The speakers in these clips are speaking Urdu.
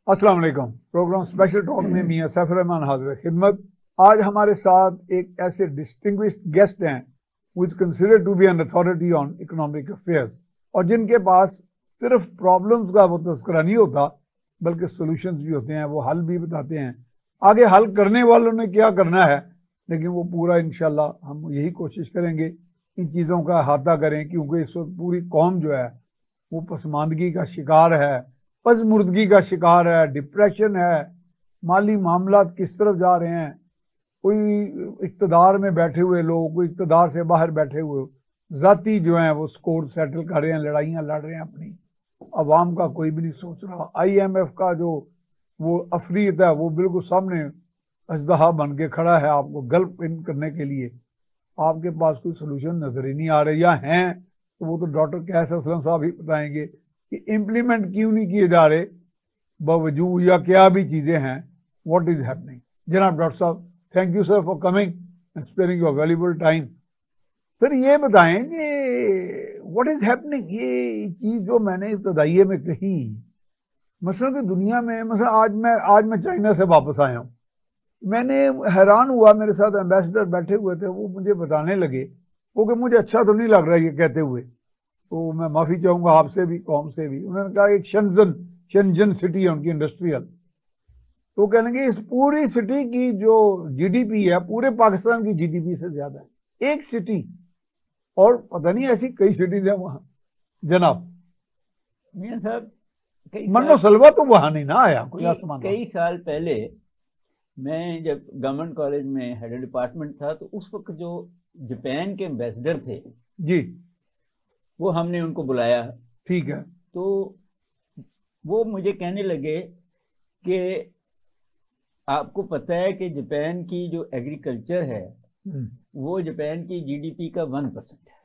السلام علیکم. پروگرام اسپیشل ٹاک میں میاں سیف الرحمان حاضر خدمت. آج ہمارے ساتھ ایک ایسے ڈسٹنگوشڈ گیسٹ ہیں which considered to be an authority on economic affairs اور جن کے پاس صرف پرابلمز کا وہ تذکرہ نہیں ہوتا بلکہ سولوشنز بھی ہوتے ہیں, وہ حل بھی بتاتے ہیں. آگے حل کرنے والوں نے کیا کرنا ہے لیکن وہ پورا انشاءاللہ ہم یہی کوشش کریں گے ان چیزوں کا احاطہ کریں, کیونکہ اس وقت پوری قوم جو ہے وہ پسماندگی کا شکار ہے, پسمردگی کا شکار ہے, ڈپریشن ہے, مالی معاملات کس طرف جا رہے ہیں. کوئی اقتدار میں بیٹھے ہوئے لوگ, کوئی اقتدار سے باہر بیٹھے ہوئے ذاتی جو ہیں وہ سکور سیٹل کر رہے ہیں, لڑائیاں لڑ رہے ہیں اپنی. عوام کا کوئی بھی نہیں سوچ رہا. آئی ایم ایف کا جو وہ افریت ہے وہ بالکل سامنے اژدہا بن کے کھڑا ہے آپ کو گلپ ان کرنے کے لیے. آپ کے پاس کوئی سولوشن نظر ہی نہیں آ رہے, یا ہیں تو وہ تو ڈاکٹر قیس اسلم صاحب ہی بتائیں گے کہ امپلیمنٹ کیوں نہیں کیے جا رہے باوجود, یا کیا بھی چیزیں ہیں. What is happening. جناب ڈاکٹر صاحب, thank you sir for coming and sparing your valuable time. Sir یہ بتائیں کہ واٹ از ہیپننگ, یہ چیز جو میں نے ابتدائیے میں کہی, مثلا کہ دنیا میں مثلا آج میں چائنا سے واپس آیا ہوں, میں نے حیران ہوا, میرے ساتھ ایمبیسڈر بیٹھے ہوئے تھے, وہ مجھے بتانے لگے وہ کہ مجھے اچھا تو نہیں لگ رہا یہ کہتے ہوئے, تو میں معافی چاہوں گا آپ سے بھی قوم سے بھی. انہوں نے کہا ایک شنجن سٹی ہے ان کی انڈسٹریل, تو کہنے گے اس پوری سٹی کی جو جی ڈی پی ہے پورے پاکستان کی جی ڈی پی سے زیادہ ہے ایک سٹی, اور پتہ نہیں ایسی کئی سٹیز ہیں وہاں. جناب میاں صاحب, من و سلوا تو وہاں نہیں نہ آیا کوئی آسمان. کئی سال پہلے میں جب گورنمنٹ کالج میں ہیڈ ڈپارٹمنٹ تھا تو اس وقت جو جاپان کے ایمبیسڈر تھے جی, وہ ہم نے ان کو بلایا. ٹھیک ہے. تو وہ مجھے کہنے لگے کہ آپ کو پتہ ہے کہ جاپان کی جو ایگریکلچر ہے وہ جاپان کی جی ڈی پی کا 1% ہے.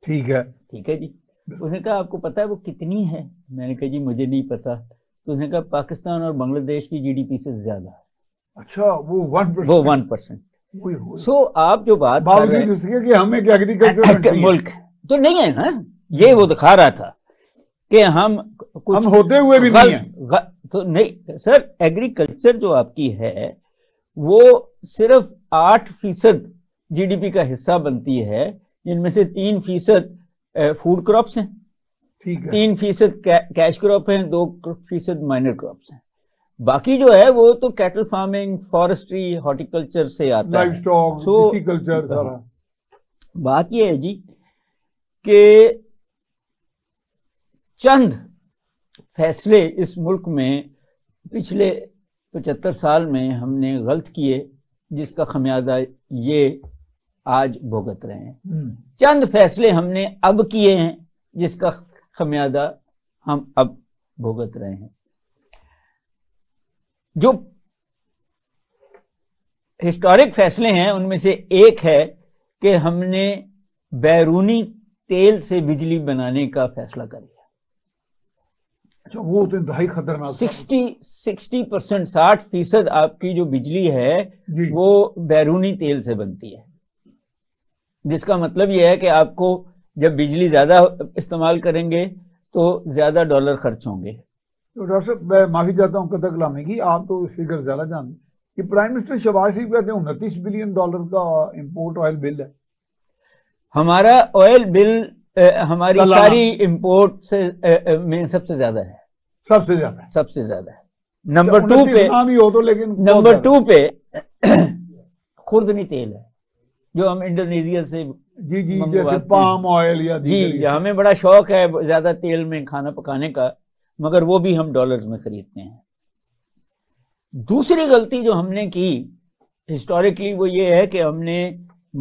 ٹھیک ہے. ٹھیک ہے جی. اس نے کہا آپ کو پتہ ہے وہ کتنی ہے؟ میں نے کہا جی مجھے نہیں پتا. تو اس نے کہا پاکستان اور بنگلہ دیش کی جی ڈی پی سے زیادہ ہے. اچھا, وہ 1%. وہ 1%. سو آپ جو بات کر رہے ہیں کہ ہم ایک ایگریکلچر ملک تو نہیں ہے نا, یہ وہ دکھا رہا تھا کہ ہم ہوتے ہوئے بھی نہیں ہیں. تو نہیں سر, ایگریکلچر جو آپ کی ہے وہ صرف 8% جی ڈی پی کا حصہ بنتی ہے, جن میں سے 3% فوڈ کراپس ہیں, 3% کیش کراپ ہیں, 2% مائنر کراپس ہیں. باقی جو ہے وہ تو کیٹل فارمنگ, فارسٹری, ہارٹیکلچر سے آتا ہے, لائف سٹاک, کلچر. بات یہ ہے جی کہ چند فیصلے اس ملک میں پچھلے 75 سال میں ہم نے غلط کیے جس کا خمیازہ یہ آج بھگت رہے ہیں. چند فیصلے ہم نے اب کیے ہیں جس کا خمیازہ ہم اب بھگت رہے ہیں. جو ہسٹورک فیصلے ہیں ان میں سے ایک ہے کہ ہم نے بیرونی تیل سے بجلی بنانے کا فیصلہ کر لیا. وہ تو انتہائی خطرناک. 60% 60% آپ کی جو بجلی ہے وہ بیرونی تیل سے بنتی ہے, جس کا مطلب یہ ہے کہ آپ کو جب بجلی زیادہ استعمال کریں گے تو زیادہ ڈالر خرچ ہوں گے. تو ڈاکٹر صاحب میں معافی چاہتا ہوں قطع کلامی کی, آپ تو فگر زیادہ جانتے ہیں کہ پرائم منسٹر شہباز شریف کہتے ہیں 29 بلین ڈالر کا امپورٹ آئل بل ہے ہمارا. آئل بل ہماری ساری امپورٹ سے میں سب سے زیادہ ہے. سب سے زیادہ نمبر 2 پہ نمبر 2 پہ خوردنی تیل ہے جو ہم انڈونیزیا سے جی جیسے پام آئل یا جی ہمیں بڑا شوق ہے زیادہ تیل میں کھانا پکانے کا, مگر وہ بھی ہم ڈالرز میں خریدتے ہیں. دوسری غلطی جو ہم نے کی ہسٹوریکلی وہ یہ ہے کہ ہم نے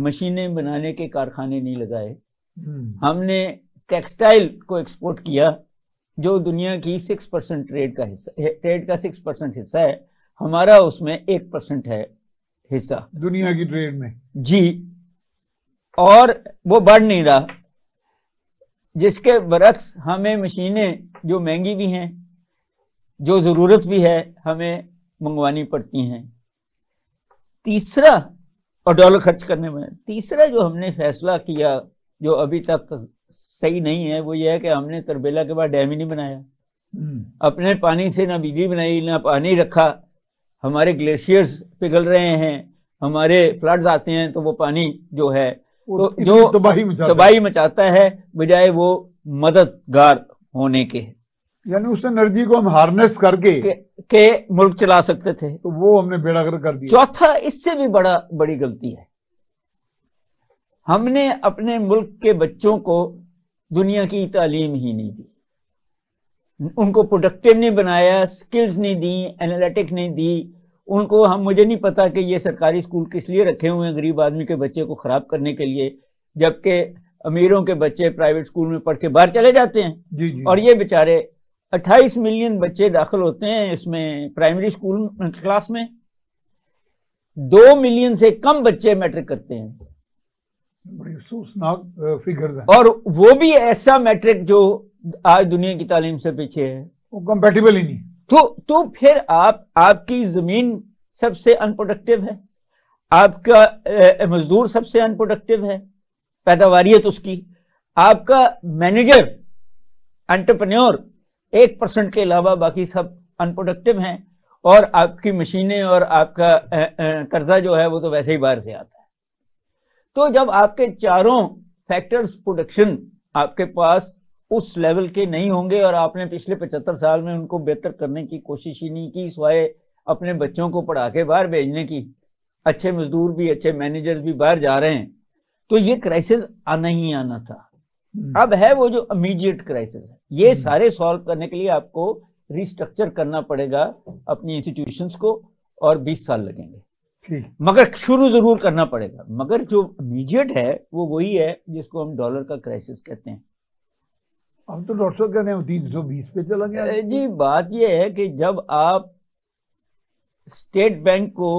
مشینیں بنانے کے کارخانے نہیں لگائے. ہم نے ٹیکسٹائل کو ایکسپورٹ کیا جو دنیا کی 6% ٹریڈ کا 6% حصہ ہے, ہمارا اس میں 1% ہے حصہ دنیا کی ٹریڈ میں جی, اور وہ بڑھ نہیں رہا. جس کے برعکس ہمیں مشینیں جو مہنگی بھی ہیں, جو ضرورت بھی ہے, ہمیں منگوانی پڑتی ہیں. تیسرا, اور ڈالر خرچ کرنے میں تیسرا جو ہم نے فیصلہ کیا جو ابھی تک صحیح نہیں ہے وہ یہ ہے کہ ہم نے تربیلا کے بعد ڈیم ہی نہیں بنایا. اپنے پانی سے نہ بجلی بنائی نہ پانی رکھا. ہمارے گلیشیئرز پگھل رہے ہیں, ہمارے فلڈز آتے ہیں تو وہ پانی جو ہے جو تباہی مچاتا ہے بجائے وہ مددگار ہونے کے. یعنی اس انرجی کو ہم ہارنس کر کے ملک چلا سکتے تھے, تو وہ ہم نے بیڑا گرک کر دیا. چوتھا, اس سے بھی بڑی غلطی ہے, ہم نے اپنے ملک کے بچوں کو دنیا کی تعلیم ہی نہیں دی, ان کو پروڈکٹیو نہیں بنایا, سکلز نہیں دی, اینالیٹک نہیں دی ان کو. مجھے نہیں پتا کہ یہ سرکاری اسکول کس لیے رکھے ہوئے ہیں غریب آدمی کے بچے کو خراب کرنے کے لیے, جبکہ امیروں کے بچے پرائیویٹ اسکول میں پڑھ کے باہر چلے جاتے ہیں. اور یہ بیچارے 28 ملین بچے داخل ہوتے ہیں اس میں پرائمری اسکول کلاس میں, 2 ملین سے کم بچے میٹرک کرتے ہیں. بڑی افسوسناک فگرز ہیں, اور وہ بھی ایسا میٹرک جو آج دنیا کی تعلیم سے پیچھے ہے, وہ کمپیٹیبل ہی نہیں. تو پھر آپ کی زمین سب سے ان پروڈکٹیو ہے, آپ کا مزدور سب سے ان پروڈکٹیو ہے, پیداواریت اس کی, آپ کا مینیجر انٹرپرینور 1% کے علاوہ باقی سب ان پروڈکٹیو ہیں, اور آپ کی مشینیں اور آپ کا قرضہ جو ہے وہ تو ویسے ہی باہر سے آتا ہے. تو جب آپ کے چاروں فیکٹرز پروڈکشن آپ کے پاس اس لیول کے نہیں ہوں گے, اور آپ نے پچھلے 75 سال میں ان کو بہتر کرنے کی کوشش ہی نہیں کی سوائے اپنے بچوں کو پڑھا کے باہر بھیجنے کی, اچھے مزدور بھی اچھے مینیجر بھی باہر جا رہے ہیں, تو یہ کرائسس آنا ہی آنا تھا. اب ہے وہ جو امیڈیٹ کرائسس ہے, یہ سارے سالو کرنے کے لیے آپ کو ریسٹرکچر کرنا پڑے گا اپنی انسٹیٹیوشنز کو, اور 20 سال لگیں گے, مگر شروع ضرور کرنا پڑے گا. مگر جو امیڈیٹ ہے وہ وہی ہے جس کو ہم ڈالر کا کرائسس کہتے ہیں. اب تو ڈاکٹر صاحب کہتے ہیں 320 پہ چلا گیا. جی بات یہ ہے کہ جب آپ اسٹیٹ بینک کو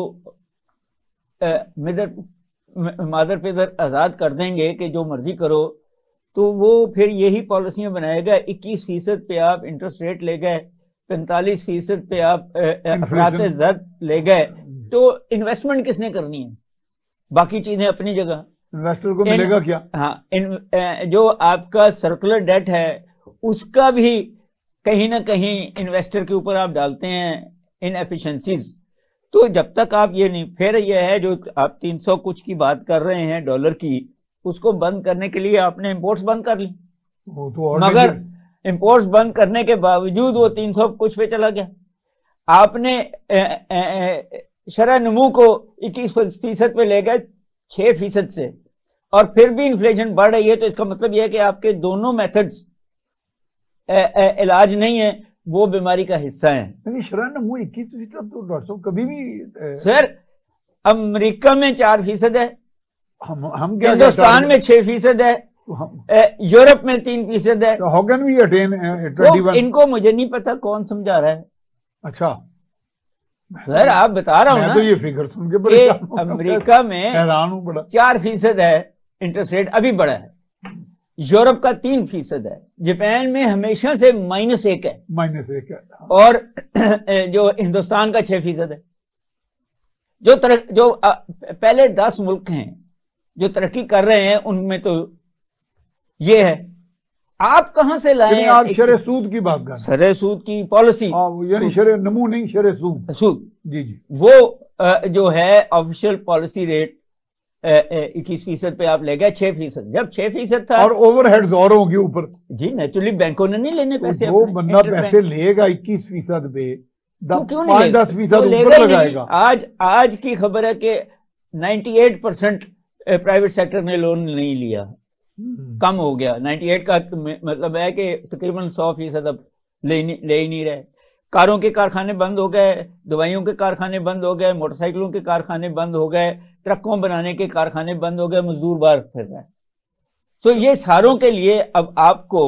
مادر پیدر آزاد کر دیں گے کہ جو مرضی کرو, تو وہ پھر یہی پالیسیاں بنائے گا. 21% پہ آپ انٹرسٹ ریٹ لے گئے, 45% پہ آپ افراط زر لے گئے, تو انویسٹمنٹ کس نے کرنی ہے؟ باقی چیزیں اپنی جگہ, انویسٹر کو ملے گا کیا؟ ہاں, جو آپ کا سرکولر ڈیٹ ہے اس کا بھی کہیں نہ کہیں انویسٹر کے اوپر آپ ڈالتے ہیں ان ایفیشنسیز. تو جب تک آپ یہ نہیں, پھر یہ ہے جو آپ 300 کچھ کی بات کر رہے ہیں ڈالر کی, اس کو بند کرنے کے لیے آپ نے امپورٹس بند کر لی, مگر امپورٹس بند کرنے کے باوجود وہ 300 کچھ پہ چلا گیا. آپ نے شرح نمو کو 21% پہ لے گئے 6% سے, اور پھر بھی انفلیشن بڑھ رہی ہے. تو اس کا مطلب یہ ہے کہ آپ کے دونوں میتھڈز علاج نہیں ہیں, وہ بیماری کا حصہ ہیں. شرح نمو 21% تو ڈاکٹر صاحب کبھی بھی سر امریکہ میں 4% ہے, ہندوستان میں 6% ہے, یورپ میں 3% ہے. How can we attain 21? ان کو مجھے نہیں پتا کون سمجھا رہا ہے. اچھا سر آپ بتا رہا ہوں نا, یہ فگر سن کے کہ امریکہ میں حیران ہوں بڑا. 4% ہے انٹرسٹ ریٹ, ابھی بڑا ہے. یورپ کا 3% ہے. جاپان میں ہمیشہ سے -1 ہے, -1 ہے. اور جو ہندوستان کا 6% ہے. جو پہلے 10 ملک ہیں جو ترقی کر رہے ہیں ان میں تو یہ ہے. آپ کہاں سے لائیں؟ آپ شرح سود کی بات کر رہے ہیں. شرح سود کی پالیسی, یعنی شرح نمو نہیں, شرح سود. جی جی, وہ جو ہے آفیشیل پالیسی ریٹ 21% پہ آپ لے گئے 6%. جب 6% تھا, اور اوور ہیڈز اور ہوں گے اوپر. جی نیچرلی بینکوں نے نہیں لینے پیسے. وہ بندہ پیسے لے گا 21% پہ, 5-10% اوپر لگائے گا. آج کی خبر ہے کہ 98% پرائیویٹ سیکٹر نے لون نہیں لیا, کم ہو گیا. 98 کا مطلب ہے کہ تقریباً 100% اب لے ہی نہیں رہے. کاروں کے کارخانے بند ہو گئے, دوائیوں کے کارخانے بند ہو گئے, موٹر سائیکلوں کے کارخانے بند ہو گئے, ٹرکوں بنانے کے کارخانے بند ہو گئے, مزدور باہر پھر رہے. تو یہ ساروں کے لیے اب آپ کو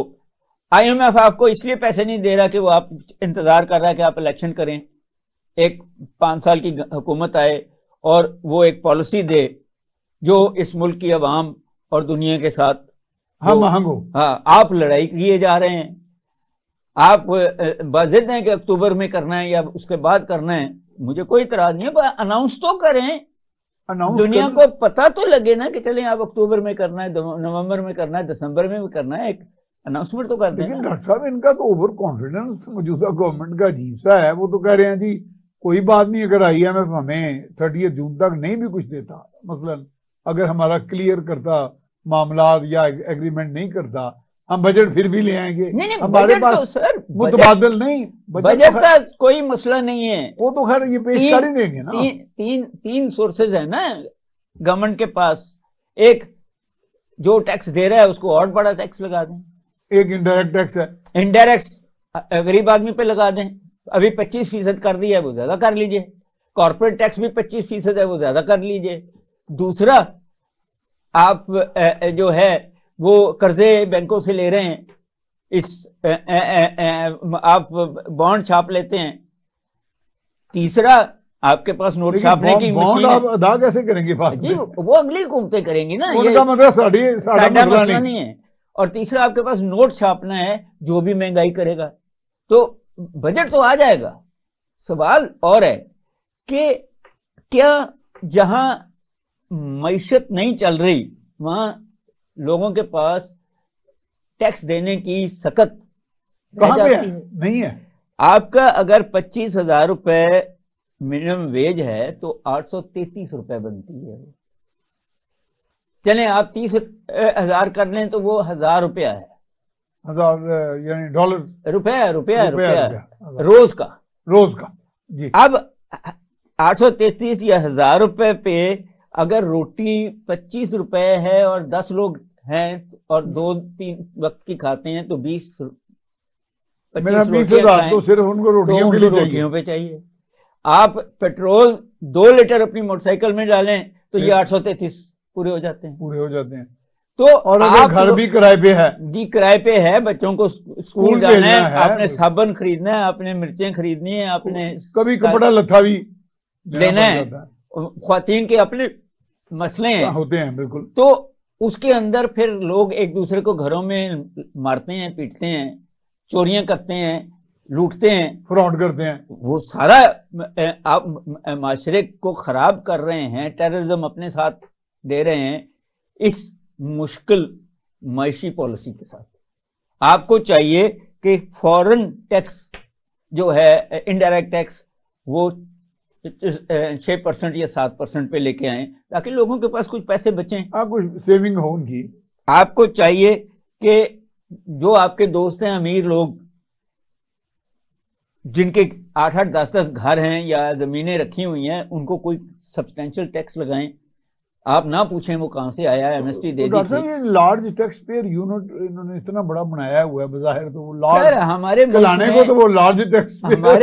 IMF آپ کو اس لیے پیسے نہیں دے رہا کہ وہ آپ انتظار کر رہا ہے کہ آپ الیکشن کریں, ایک 5 سال کی حکومت آئے اور وہ ایک پالیسی دے جو اس ملک کی عوام اور دنیا کے ساتھ ہم آہنگ ہو. ہاں, آپ لڑائی کیے جا رہے ہیں, آپ باضد ہیں کہ اکتوبر میں کرنا ہے یا اس کے بعد کرنا ہے, مجھے کوئی اعتراض نہیں ہے, اناؤنس تو کریں, دنیا کو پتہ تو لگے نا کہ چلیں آپ اکتوبر میں کرنا ہے, نومبر میں کرنا ہے, دسمبر میں بھی کرنا ہے. ایک اناؤنسمنٹ تو کر دیں. لیکن ڈاکٹر صاحب ان کا تو اوور کانفیڈنس موجودہ گورنمنٹ کا عجیب سا ہے. وہ تو کہہ رہے ہیں جی کوئی بات نہیں, اگر آئی ایم ایف ہمیں 30 جون تک نہیں بھی کچھ دیتا, مثلا اگر ہمارا کلیئر کرتا معاملات یا ایگریمنٹ نہیں کرتا, ہم بجٹ پھر بھی لے آئیں گے. نہیں ہمارے بجٹ تو پاس سر متبادل نہیں, بجٹ کا کوئی مسئلہ نہیں ہے. وہ تو خیر یہ پیش کر ہی دیں گے نا. تین سورسز ہیں نا گورنمنٹ کے پاس. ایک جو ٹیکس دے رہا ہے اس کو اور بڑا ٹیکس لگا دیں. ایک انڈائریکٹ ٹیکس ہے, انڈائریکٹ غریب آدمی پہ لگا دیں. ابھی 25% کر دیا ہے, وہ زیادہ کر لیجئے. کارپوریٹ ٹیکس بھی 25% ہے, وہ زیادہ کر لیجئے. دوسرا آپ جو ہے وہ قرضے بینکوں سے لے رہے ہیں, آپ بانڈ چھاپ لیتے ہیں. تیسرا آپ کے پاس نوٹ چھاپنے کی مشین آپ ادا کیسے کریں گے جی, وہ اگلی حکومتیں کریں گی نا, ان کا مطلب ساڈا مسئلہ نہیں ہے. اور تیسرا آپ کے پاس نوٹ چھاپنا ہے جو بھی مہنگائی کرے گا. تو بجٹ تو آ جائے گا. سوال اور ہے کہ کیا جہاں معیشت نہیں چل رہی وہاں لوگوں کے پاس ٹیکس دینے کی سکت کہاں پہ ہے؟ نہیں ہے. آپ کا اگر 25,000 روپے منیمم ویج ہے تو 833 روپے بنتی ہے. چلیں آپ 30,000 کر لیں تو وہ 1,000 روپیہ ہے. 1000 یعنی ڈالر, روپیہ روز کا. جی. اب 833 یا 1,000 روپے پہ اگر روٹی 25 روپے ہے اور 10 لوگ ہیں اور 2-3 وقت کی کھاتے ہیں تو 20,000 تو صرف ان کو روٹیوں پہ چاہیے. آپ پیٹرول 2 لیٹر اپنی موٹر سائیکل میں ڈالیں تو یہ 833 پورے ہو جاتے ہیں. تو اور اگر گھر بھی کرائے پہ ہے, جی کرائے پہ ہے, بچوں کو اسکول جانا ہے, آپ نے صابن خریدنا ہے, آپ نے مرچیں خریدنی ہیں, آپ نے کبھی کپڑا لتا بھی لینا ہے, خواتین کے اپنے مسئلے ہوتے ہیں. بالکل. تو اس کے اندر پھر لوگ ایک دوسرے کو گھروں میں مارتے ہیں, پیٹتے ہیں, چوریاں کرتے ہیں, لوٹتے ہیں, فراڈ کرتے ہیں. وہ سارا آپ معاشرے کو خراب کر رہے ہیں, ٹیررزم اپنے ساتھ دے رہے ہیں اس مشکل معاشی پالیسی کے ساتھ. آپ کو چاہیے کہ فورن ٹیکس جو ہے انڈائریکٹ ٹیکس وہ 6% یا 7% پہ لے کے آئیں تاکہ لوگوں کے پاس کچھ پیسے بچیں, آپ کو سیونگ ہو ان کی. آپ کو چاہیے کہ جو آپ کے دوست ہیں امیر لوگ جن کے 8-8 10-10 گھر ہیں یا زمینیں رکھی ہوئی ہیں ان کو کوئی سبسٹینشل ٹیکس لگائیں. آپ نہ پوچھیں وہ کہاں سے آیا ہے, ایمنسٹی دے دی تھی. یہ لارج ٹیکس پیئر یونٹ انہوں نے اتنا بڑا بنایا ہوا ہے, بظاہر تو وہ لارج, ہمارے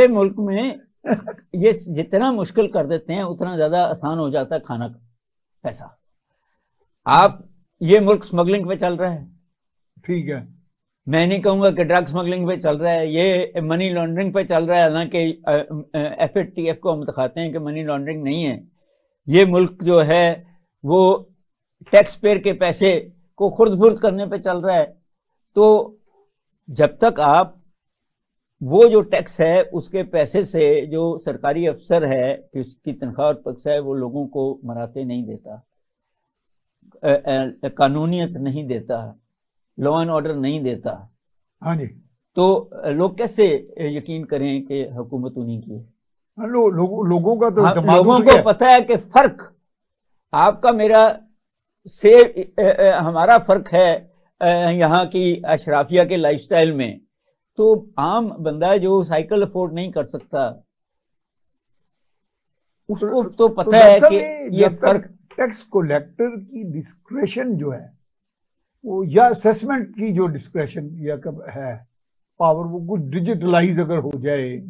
ملک میں یہ جتنا مشکل کر دیتے ہیں اتنا زیادہ آسان ہو جاتا ہے کھانا کا پیسہ. آپ یہ ملک سمگلنگ پہ چل رہا ہے, ٹھیک ہے, میں نہیں کہوں گا کہ ڈرگ سمگلنگ پہ چل رہا ہے, یہ منی لانڈرنگ پہ چل رہا ہے. حالانکہ FATF کو ہم دکھاتے ہیں کہ منی لانڈرنگ نہیں ہے. یہ ملک جو ہے وہ ٹیکس پیئر کے پیسے کو خرد برد کرنے پہ چل رہا ہے. تو جب تک آپ وہ جو ٹیکس ہے اس کے پیسے سے جو سرکاری افسر ہے کہ اس کی تنخواہ اور پیسہ ہے وہ لوگوں کو مراتے نہیں دیتا, قانونیت نہیں دیتا, لا اینڈ آرڈر نہیں دیتا, ہاں جی, تو لوگ کیسے یقین کریں کہ حکومت انہیں کی ہے؟ لوگوں کا تو لوگوں کو پتہ ہے کہ فرق آپ کا میرا سے ہمارا فرق ہے یہاں کی اشرافیہ کے لائف سٹائل میں. تو عام بندہ جو سائیکل افورڈ نہیں کر سکتا اس کو تو پتہ ہے کہ یہ فرق. ٹیکس کولیکٹر کی ڈسکریشن جو ہے وہ یا اسیسمنٹ کی جو ڈسکریشن یا کب ہے پاور وہ کچھ ڈیجیٹلائز اگر ہو جائے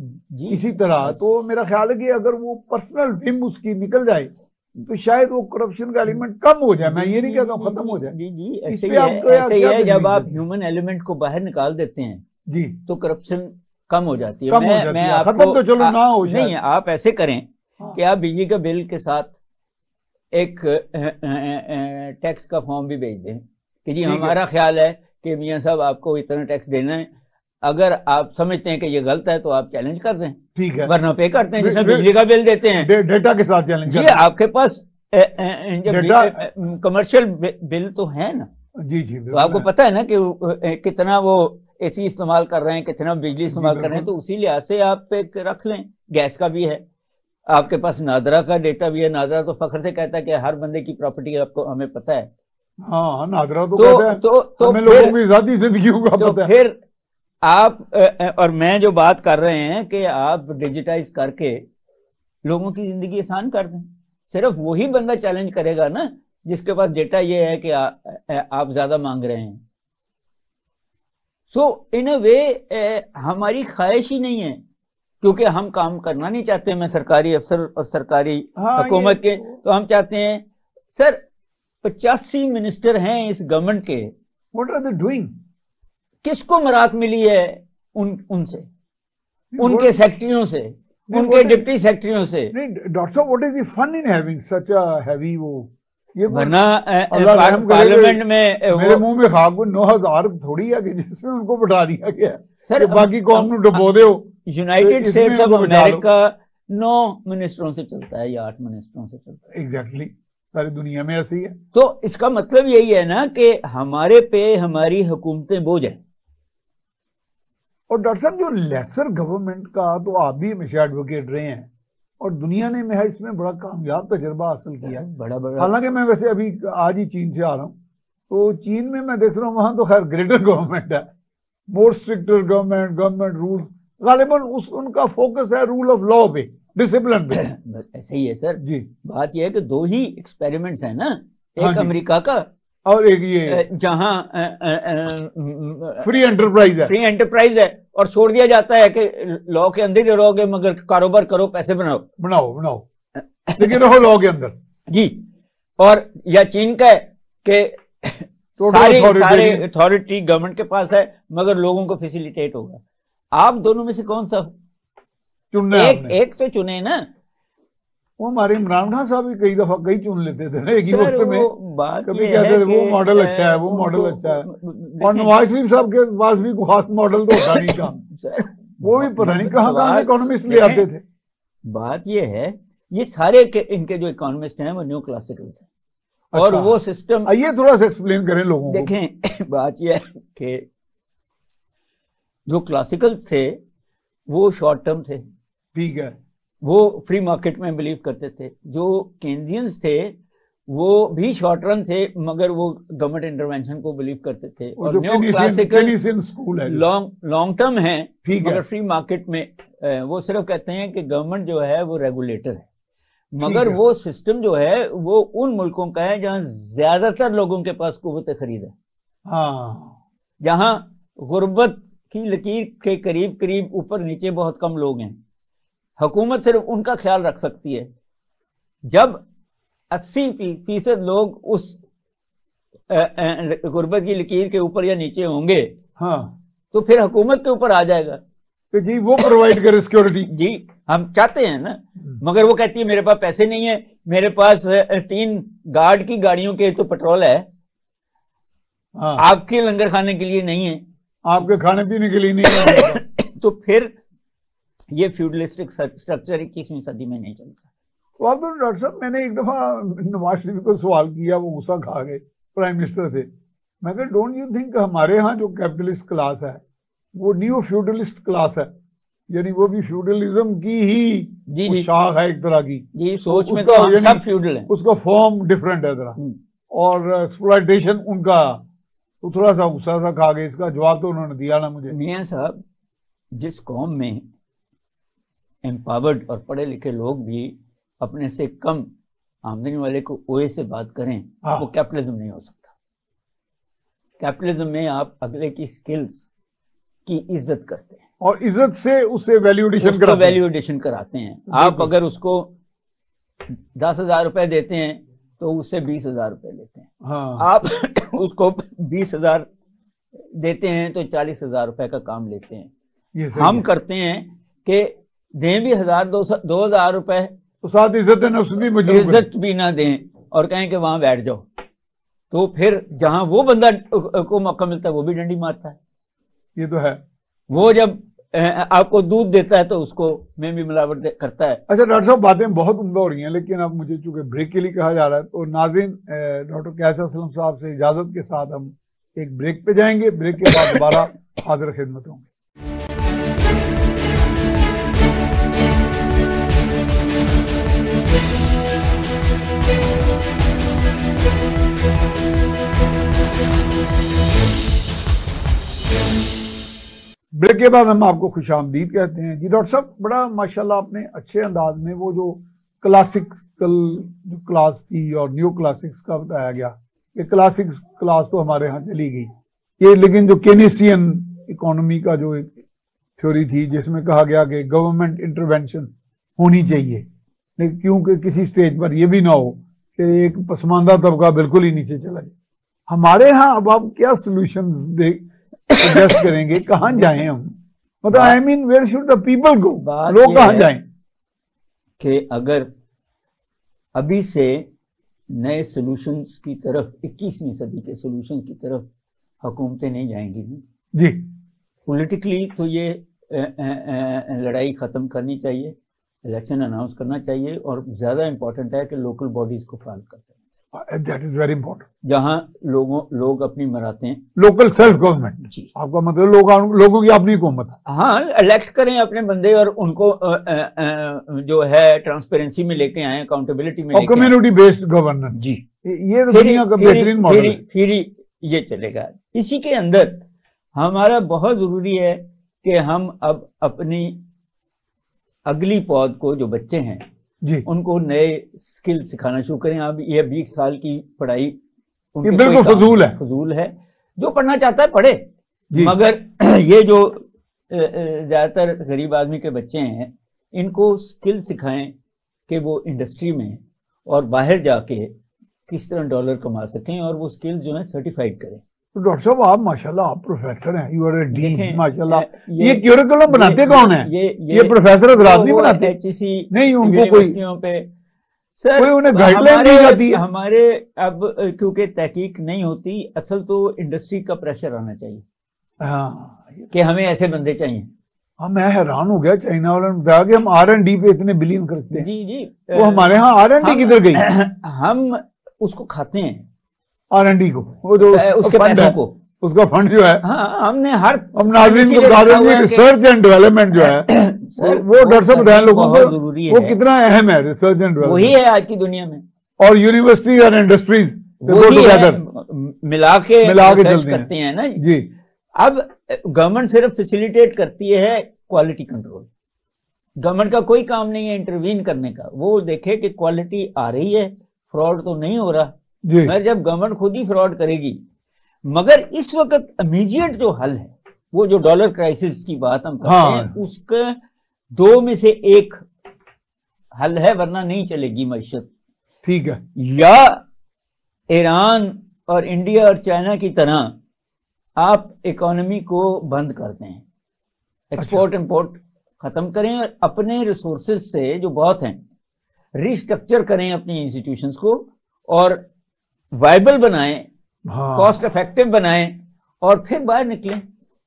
اسی طرح, تو میرا خیال ہے کہ اگر وہ پرسنل وم اس کی نکل جائے تو شاید وہ کرپشن کا ایلیمنٹ کم ہو جائے. میں یہ نہیں کہتا ہوں ختم ہو جائے. جی ایسے ہی ہے جب آپ ہیومن ایلیمنٹ کو باہر نکال دیتے ہیں جی تو کرپشن کم ہو جاتی ہے. میں ختم تو چلو نہ ہو جائے. نہیں, آپ ایسے کریں کہ آپ بجلی کا بل کے ساتھ ایک ٹیکس کا فارم بھی بھیج دیں کہ جی ہمارا خیال ہے کہ میاں صاحب آپ کو اتنا ٹیکس دینا ہے, اگر آپ سمجھتے ہیں کہ یہ غلط ہے تو آپ چیلنج کر دیں, ٹھیک ہے, ورنہ پے کرتے ہیں. جیسے بجلی کا بل دیتے ہیں ڈیٹا کے ساتھ چیلنج. جی آپ کے پاس کمرشل بل تو ہے نا, جی جی تو آپ کو پتا ہے نا کہ کتنا وہ اے سی استعمال کر رہے ہیں, کتنا بجلی استعمال کر رہے ہیں, تو اسی لحاظ سے آپ ایک رکھ لیں. گیس کا بھی ہے, آپ کے پاس نادرا کا ڈیٹا بھی ہے. نادرا تو فخر سے کہتا ہے کہ ہر بندے کی پراپرٹی آپ کو ہمیں پتا ہے. ہاں نادرا تو کہتا ہے ہمیں لوگوں کی ذاتی زندگیوں کا پتا ہے. پھر آپ اور میں جو بات کر رہے ہیں کہ آپ ڈیجیٹائز کر کے لوگوں کی زندگی آسان کر دیں. صرف وہی بندہ چیلنج کرے گا نا جس کے پاس ڈیٹا یہ ہے کہ آپ زیادہ مانگ رہے ہیں. سو ان اے وے ہماری خواہش ہی نہیں ہے, کیونکہ ہم کام کرنا نہیں چاہتے. میں سرکاری افسر اور سرکاری حکومت کے, تو ہم چاہتے ہیں سر 85 منسٹر ہیں اس گورنمنٹ کے, واٹ آر دے ڈوئنگ, کس کو مراد ملی ہے ان سے, ان کے سیکٹریوں سے, ان کے ڈپٹی سیکٹریوں سے. ڈاکٹر صاحب what is the fun in having such a heavy وہ ورنہ پارلیمنٹ میں میرے منہ میں خاک 9000 تھوڑی ہے کہ جس میں ان کو بٹھا دیا گیا سر, باقی قوم نو ڈبو دے. یونائٹڈ اسٹیٹس آف امریکہ 9 منسٹروں سے چلتا ہے یا 8 منسٹروں سے چلتا ہے. ایگزیکٹلی ساری دنیا میں ایسی ہے. تو اس کا مطلب یہی ہے نا کہ ہمارے پہ ہماری حکومتیں بوجھ ہیں. اور ڈاکٹر صاحب جو لیسر گورنمنٹ کا تو آپ بھی ہمیشہ ایڈوکیٹ رہے ہیں, اور دنیا نے میں اس میں بڑا کامیاب تجربہ حاصل کیا ہے. بڑا حالانکہ میں ویسے ابھی آج ہی چین سے آ رہا ہوں, تو چین میں دیکھ رہا ہوں وہاں تو خیر گریٹر گورنمنٹ ہے, مور اسٹرکٹر گورنمنٹ رول, غالباً ان کا فوکس ہے رول آف لا پہ, ڈسپلن پہ. ایسے ہی ہے سر جی. بات یہ ہے کہ 2 ہی ایکسپیریمنٹس ہیں نا, ایک امریکہ کا اور ایک یہ جہاں فری انٹرپرائز ہے اور چھوڑ دیا جاتا ہے کہ لا کے اندر ہی رہو گے مگر کاروبار کرو, پیسے بناؤ لیکن رہو لا کے اندر. جی. اور یا چین کا ہے کہ ساری اتھارٹی گورنمنٹ کے پاس ہے مگر لوگوں کو فیسیلیٹیٹ ہوگا. آپ دونوں میں سے کون سا چننا ہے؟ ایک تو چنے نا. وہ ہمارے عمران خان صاحب بھی کئی دفعہ چن لیتے تھے نا ایک ہی وقت میں, کبھی کہتے تھے وہ ماڈل اچھا ہے, وہ ماڈل اچھا ہے. اور نواز شریف صاحب کے پاس بھی کوئی خاص ماڈل تو ہوتا نہیں تھا, وہ بھی پتہ نہیں کہاں سے اکانومسٹ لے آتے تھے. بات یہ ہے یہ سارے ان کے جو اکانومسٹ ہیں وہ نیو کلاسیکلز ہیں, اور وہ سسٹم یہ تھوڑا سا ایکسپلین کریں لوگوں کو. دیکھیں بات یہ ہے کہ جو کلاسیکل تھے وہ شارٹ ٹرم تھے, ٹھیک ہے, وہ فری مارکیٹ میں بلیو کرتے تھے. جو کینزینز تھے وہ بھی شارٹ رن تھے مگر وہ گورنمنٹ انٹرونشن کو بلیو کرتے تھے. اور نیو کلاسیکل لانگ ٹرم ہیں مگر فری مارکیٹ میں وہ صرف کہتے ہیں کہ گورنمنٹ جو ہے وہ ریگولیٹر ہے, مگر وہ سسٹم جو ہے وہ ان ملکوں کا ہے جہاں زیادہ تر لوگوں کے پاس قوت خرید ہے, جہاں غربت کی لکیر کے قریب اوپر نیچے بہت کم لوگ ہیں. حکومت صرف ان کا خیال رکھ سکتی ہے. جب 80% لوگ اس غربت کی لکیر کے اوپر یا نیچے ہوں گے تو پھر حکومت کے اوپر آ جائے گا کہ جی وہ پرووائڈ کرے سیکورٹی. جی ہم چاہتے ہیں نا, مگر وہ کہتی ہے میرے پاس پیسے نہیں ہے, میرے پاس 3 گارڈ کی گاڑیوں کے تو پیٹرول ہے, آپ کے لنگر کھانے کے لیے نہیں ہے, آپ کے کھانے پینے کے لیے نہیں ہے. تو پھر یہ فیوڈلسٹک سٹرکچر 21ویں صدی میں نہیں چلتا. تو آپ ڈاکٹر صاحب میں نے ایک دفعہ نواز شریف کو سوال کیا, وہ غصہ کھا گئے, پرائم منسٹر تھے. میں کہ ڈونٹ یو تھنک ہمارے ہاں جو کیپٹلسٹ کلاس ہے وہ نیو فیوڈلسٹ کلاس ہے, یعنی وہ بھی فیوڈلزم کی ہی شاخ ہے ایک طرح کی. جی سوچ میں تو ہم سب فیوڈل ہیں, اس کا فارم ڈفرینٹ ہے ذرا, اور ایکسپلائٹیشن ان کا, تو تھوڑا سا غصہ سا کھا گئے. اس کا جواب تو انہوں نے دیا نا مجھے. میاں صاحب جس قوم میں امپاورڈ اور پڑھے لکھے لوگ بھی اپنے سے کم آمدنی والے کو اوے سے بات کریں وہ کیپٹلزم نہیں ہو سکتا. کیپٹلزم میں آپ اگلے کی سکلز کی عزت کرتے ہیں اور عزت سے اسے ویلیوڈیشن کراتے ہیں. آپ اگر اس کو 10,000 روپے دیتے ہیں تو اس سے 20,000 روپے لیتے ہیں. آپ اس کو 20,000 دیتے ہیں تو 40,000 روپے کا کام لیتے ہیں. ہم کرتے ہیں کہ دیں بھی 1,000-2,000 روپے تو ساتھ عزت بھی نہ دیں اور کہیں کہ وہاں بیٹھ جاؤ, تو پھر جہاں وہ بندہ کو موقع ملتا ہے وہ بھی ڈنڈی مارتا ہے. یہ تو ہے. وہ جب آپ کو دودھ دیتا ہے تو اس کو میں بھی ملاوٹ کرتا ہے. اچھا ڈاکٹر صاحب باتیں بہت عمدہ ہو رہی ہیں، لیکن اب مجھے چونکہ بریک کے لیے کہا جا رہا ہے تو ناظرین ڈاکٹر قیس اسلم صاحب سے اجازت کے ساتھ ہم ایک بریک پہ جائیں گے. بریک کے بعد دوبارہ حاضر خدمت ہوں گے. بریک کے بعد ہم آپ کو خوش آمدید کہتے ہیں. جی ڈاکٹر صاحب بڑا ماشاءاللہ آپ نے اچھے انداز میں وہ جو کلاسیکل جو کلاس تھی اور نیو کلاسکس کا بتایا گیا کہ کلاسکس کلاس تو ہمارے ہاں چلی گئی یہ، لیکن جو کینیسٹین اکانومی کا جو ایک تھیوری تھی جس میں کہا گیا کہ گورنمنٹ انٹرونشن ہونی چاہیے، لیکن کیونکہ کسی سٹیج پر یہ بھی نہ ہو کہ ایک پسماندہ طبقہ بالکل ہی نیچے چلا جائے. ہمارے ہاں اب آپ کیا سولوشنز سجیسٹ کریں گے؟ کہاں جائیں ہم؟ مطلب I mean where should the people go? لوگ کہاں جائیں؟ کہ اگر ابھی سے نئے سولوشنز کی طرف 21ویں صدی کے سولوشن کی طرف حکومتیں نہیں جائیں گی جی پولیٹیکلی تو یہ لڑائی ختم کرنی چاہیے، الیکشن اناؤنس کرنا چاہیے، اور زیادہ امپورٹنٹ ہے کہ لوکل باڈیز کو فعال کرتے ہیں. That is very important. جہاں لوگ اپنی مراتے ہیں. Local self government. جی آپ کا مطلب لوگوں کی اپنی حکومت. ہاں الیکٹ کریں اپنے بندے اور ان کو جو ہے ٹرانسپیرنسی میں لے کے آئیں، اکاؤنٹیبلٹی میں لے کے آئیں. Community based governance. جی یہ دنیا کا بہترین ماڈل ہے. پھر یہ چلے گا. اسی کے اندر ہمارا بہت ضروری ہے کہ ہم اب اپنی اگلی پود کو جو بچے ہیں جی ان کو نئے سکل سکھانا شروع کریں. اب یہ 20 سال کی پڑھائی یہ بالکل فضول ہے. جو پڑھنا چاہتا ہے پڑھے. جی. مگر یہ جو زیادہ تر غریب آدمی کے بچے ہیں ان کو سکل سکھائیں کہ وہ انڈسٹری میں اور باہر جا کے کس طرح ڈالر کما سکیں، اور وہ سکل جو ہیں سرٹیفائڈ کریں. ڈاکٹر صاحب آپ ماشاءاللہ آپ پروفیسر ہیں، یو آر اے ڈین ماشاءاللہ. یہ کیوریکولم بناتے کون ہیں؟ یہ پروفیسر حضرات نہیں بناتے؟ نہیں ان کو کوئی سر کوئی انہیں گائیڈ لائن دی جاتی ہے؟ ہمارے اب کیونکہ تحقیق نہیں ہوتی، اصل تو انڈسٹری کا پریشر آنا چاہیے کہ ہمیں ایسے بندے چاہیے. میں حیران ہو گیا چائنا والوں نے بتایا کہ ہم R&D پہ اتنے بلین کرتے ہیں. جی وہ ہمارے ہاں R&D کدھر گئی؟ ہم اس کو کھاتے ہیں R&D کو، وہ جو اس کے پیسوں کو، اس کا فنڈ جو ہے. ہاں ہم نے ہم ناظرین کو بتا دیں گے ریسرچ اینڈ ڈیولپمنٹ جو ہے وہ ڈاکٹر صاحب بتائیں لوگوں کو وہ کتنا اہم ہے. ریسرچ اینڈ ڈیولپمنٹ وہی ہے آج کی دنیا میں، اور یونیورسٹی اور انڈسٹریز ملا کے کرتے ہیں نا جی. اب گورنمنٹ صرف فیسیلیٹیٹ کرتی ہے کوالٹی کنٹرول. گورنمنٹ کا کوئی کام نہیں ہے انٹروین کرنے کا، وہ دیکھے کہ کوالٹی آ رہی ہے، فراڈ تو نہیں ہو رہا. مگر جب گورنمنٹ خود ہی فراڈ کرے گی. مگر اس وقت امیجیٹ جو حل ہے وہ جو ڈالر کرائسس کی بات ہم کرتے ہیں اس کا 2 میں سے 1 حل ہے، ورنہ نہیں چلے گی معیشت. ٹھیک ہے. یا ایران اور انڈیا اور چائنا کی طرح آپ اکانومی کو بند کرتے ہیں، ایکسپورٹ امپورٹ ختم کریں اور اپنے ریسورسز سے جو بہت ہیں ریسٹرکچر کریں اپنی انسٹیٹیوشنز کو اور وائبل بنائیں، کاسٹ افیکٹو بنائیں اور پھر باہر نکلیں.